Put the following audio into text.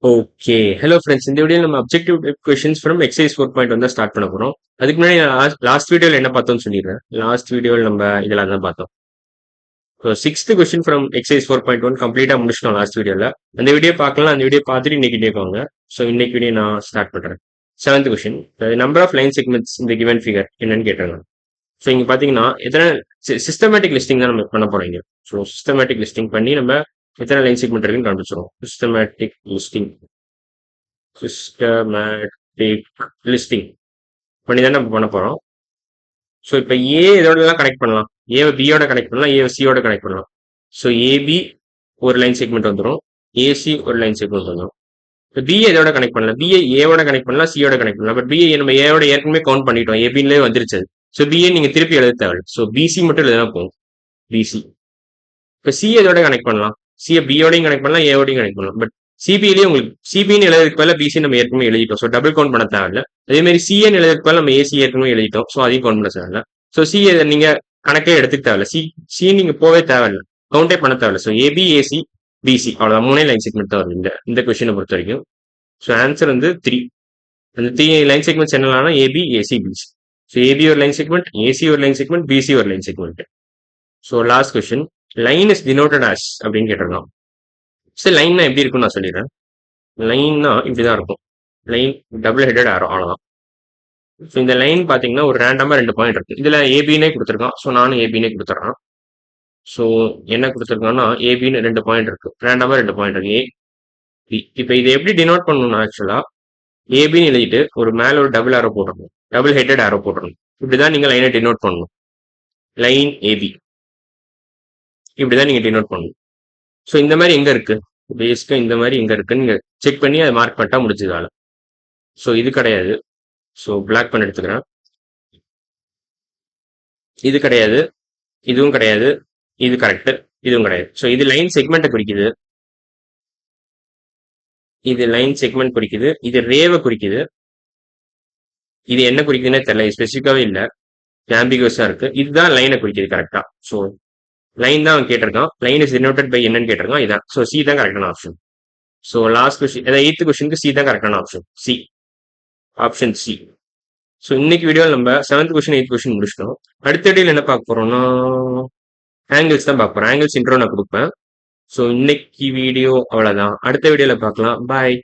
Okay. Hello friends. இந்த வீடியோல நம்ம objective type questions from exercise 4.1 தான் ஸ்டார்ட் பண்ண போறோம். அதுக்கு முன்னாடி லாஸ்ட் வீடியோல என்ன பார்த்தோம்னு சொல்லிடுறேன். லாஸ்ட் வீடியோல நம்ம இதெல்லாம் தான் பார்த்தோம். So 6th question from exercise 4.1 கம்ப்ளீட்டா முடிச்சிட்டோம் லாஸ்ட் வீடியோல. அந்த வீடியோ பார்க்கலாம். அந்த வீடியோ பார்த்துட்டு இன்னைக்கு வீடியோ வாங்க. ஸோ இன்னைக்கு வீடியோ நான் ஸ்டார்ட் பண்றேன். 7th question number of line segments இந்த கிவன் ஃபிகர் என்னன்னு கேட்டாங்க. ஸோ இங்க பாத்தீங்கன்னா எத்தனை சிஸ்டமேட்டிக் லிஸ்டிங் தான் நம்ம பண்ண போறோம் இங்க. ஸோ சிஸ்டமேட்டிக் லிஸ்டிங் பண்ணி நம்ம எத்தனை லைன் செக்மெண்ட் இருக்குன்னு காண்பிச்சிடும். சிஸ்டமேட்டிக் லிஸ்டிங் பண்ணி தான் நம்ம பண்ண போறோம். ஸோ இப்போ ஏ இதோடலாம் கனெக்ட் பண்ணலாம். ஏ பியோட கனெக்ட் பண்ணலாம், ஏ சியோட கனெக்ட் பண்ணலாம். ஸோ ஏபி ஒரு லைன் செக்மெண்ட் வந்துடும், ஏசி ஒரு லைன் செக்மெண்ட் வந்துடும். இப்போ பிஏ இதோட கனெக்ட் பண்ணலாம், பிஏ ஏவோட கனெக்ட் பண்ணலாம், சியோட கனெக்ட் பண்ணலாம். பட் பிஏ நம்ம ஏவோட ஏற்கனவே கவுண்ட் பண்ணிட்டோம், ஏபின்லேயே வந்துருச்சு. ஸோ பிஏ நீங்க திருப்பி எழுத தேவை. ஸோ பிசி மட்டும் எழுதினா போகும், பிசி. இப்போ சி இதோட கனெக்ட் பண்ணலாம், சியை பியோடையும் கனெக்ட் பண்ணலாம், ஏவோடையும் கனெக்ட் பண்ணலாம். பட் சிபியிலேயே உங்களுக்கு சிபின்னு எழுதுறதுக்கு பதிலாக பிசி நம்ம ஏற்கனவே எழுதிட்டோம். ஸோ டபுள் கவுண்ட் பண்ண தேவையில்ல. அதே மாதிரி சிஎன் எழுதுறதுக்கு பதிலாக நம்ம ஏசி ஏற்கனவே எழுதிட்டோம். ஸோ அதையும் கவுண்ட் பண்ண தேவையில்ல. ஸோ சி நீங்க கணக்கே எடுத்துக்க தேவையில்ல. சி நீங்க போவே தேவையில்ல, கவுண்டே பண்ண தேவையில்ல. ஸோ ஏபி ஏசி பிசி அவ்வளோதான், மூணே லைன் செக்மெண்ட் தான் வருது இந்த கொஸ்டினை பொறுத்த வரைக்கும். ஸோ ஆன்சர் வந்து 3. அந்த 3 லைன் செக்மெண்ட்ஸ் என்னன்னா AB AC BC. So AB ஒரு லைன் செக்மெண்ட், ஏசி ஒரு லைன் செக்மெண்ட், பிசி ஒரு line segment. So last question line is denoted as அப்படின்னு கேட்டிருக்கோம். சரி லைன்னா எப்படி இருக்கும்னு நான் சொல்லிடுறேன். லைன்னா இப்படிதான் இருக்கும். லைன் டபுள் ஹெடட் ஆரோ அவ்வளவுதான். ஸோ இந்த லைன் பாத்தீங்கன்னா ஒரு ரேண்டமா 2 பாயிண்ட் இருக்கு. இதுல ஏபினே கொடுத்துருக்கான். ஸோ நானும் ஏபினே கொடுத்துட்றேன். ஸோ என்ன கொடுத்துருக்கான்னா ஏபின்னு 2 பாயிண்ட் இருக்கு, ரேண்டமா 2 பாயிண்ட் இருக்கு, ஏ பி. இப்போ இதை எப்படி டினோட் பண்ணணும்னா ஆக்சுவலா ஏபின்னு எழுதிட்டு ஒரு மேல ஒரு டபுள் ஆரோ போட்டுருணும், டபுள் ஹெடட் ஆரோ போட்டுருணும். இப்படிதான் நீங்க லைனை டினோட் பண்ணணும். லைன் ஏபி இப்படிதான் நீங்க டினோட் பண்ணணும். ஸோ இந்த மாதிரி எங்க இருக்கு பேஸ்க்கு, இந்த மாதிரி எங்க இருக்குன்னு நீங்க செக் பண்ணி அதை மார்க் பண்ணிட்டா முடிச்சதால. ஸோ இது கிடையாது. ஸோ பிளாக் பண்ண எடுத்துக்கிறேன். இது கிடையாது, இதுவும் கிடையாது, இது கரெக்ட், இதுவும் கிடையாது. ஸோ இது லைன் செக்மெண்ட்டை குறிக்குது, இது லைன் செக்மெண்ட் குறிக்குது, இது ரேவை குறிக்குது. இது என்ன குறிக்குதுன்னே தெரியல, ஸ்பெசிஃபிக்காவே இல்லை, ஆம்பிகுவஸா இருக்கு. இதுதான் லைனை குறிக்குது கரெக்டா. ஸோ லைன் தான் அவன் கேட்டிருக்கான். லைன் இஸ் டினோட்டட் பை என்னன்னு கேட்டிருக்கான். இதான். ஸோ சி தான் கரெக்டான ஆப்ஷன். ஸோ லாஸ்ட் கொஸ்டின், அதாவது 8th கொஸ்டினுக்கு சி தான் கரெக்டான option, C, option C. So இன்னைக்கு வீடியோவில் நம்ம 7th கொஸ்டின் 8th கொஸ்டின் முடிச்சிட்டோம். அடுத்த வீடியோவில் என்ன பார்க்க போறோம்னா ஆங்கிள்ஸ் தான் பார்க்க போறோம். ஆங்கிள்ஸ் இன்ட்ரோ நான் கொடுப்பேன். ஸோ இன்னைக்கு வீடியோ அவ்வளோதான். அடுத்த வீடியோவில் பார்க்கலாம். பாய்.